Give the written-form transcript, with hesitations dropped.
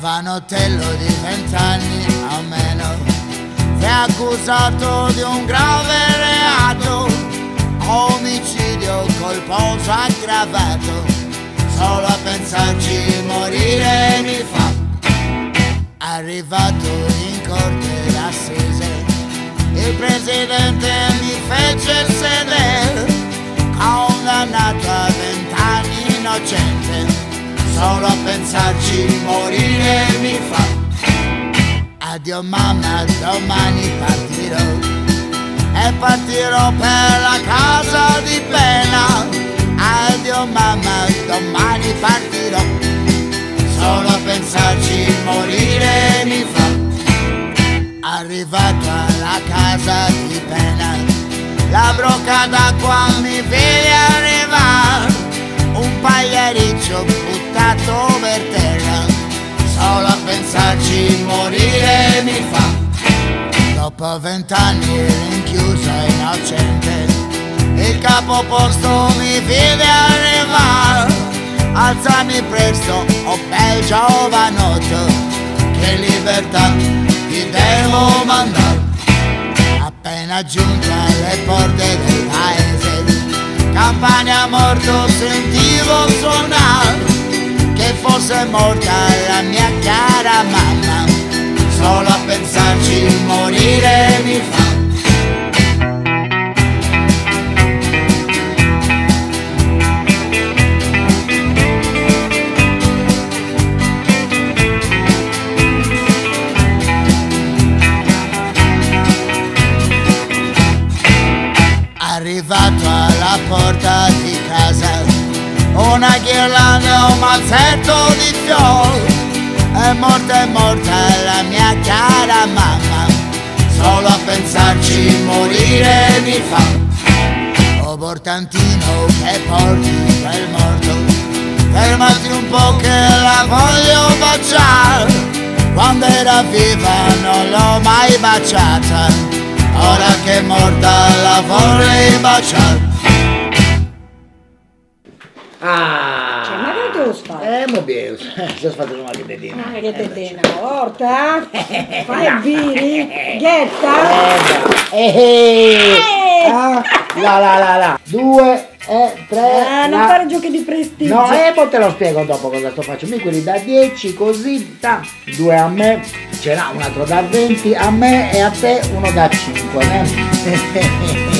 Giovanottello di 20 anni almeno, sei accusato di un grave reato, omicidio colposo aggravato, solo a pensarci morire mi fa. Arrivato in corte d'assise, il presidente mi fece sedere, condannato a 20 anni innocente, solo a pensarci morire mi fa. Addio mamma, domani partirò, e partirò per la casa di pena. Addio mamma, domani partirò, solo a pensarci morire mi fa. Arrivato alla casa di pena, la brocca d'acqua mi vede arrivare, un pagliariccio buttato per terra, solo a pensarci morire mi fa. Dopo 20 anni rinchiuso innocente, il capoposto mi vede arrivare, alzami presto, oh bel giovanotto, che libertà ti devo mandare. Appena giunto alle porte del paese, campagna morto sentivo suonare, che fosse morta la mia cara mamma, solo a pensarci morire mi fa. Arrivato alla porta di casa, una ghirlanda, un mazzetto di fiori, è morta la mia cara mamma, solo a pensarci morire mi fa. Oh portantino che porti quel morto, fermati un po' che la voglio baciare, quando era viva non l'ho mai baciata, ora che è morta la vorrei baciare. Cioè, ma che tu fai? Mo bene, sto facendo una dedina. Ma che dedina? Orta? Fai biri? Ghetta? La 2 e 3. Non fare giochi di prestigio. No, poi te lo spiego dopo cosa sto facendo. Quelli da 10 così, 2 a me, ce n'ha un altro da 20 a me e a te uno da 5.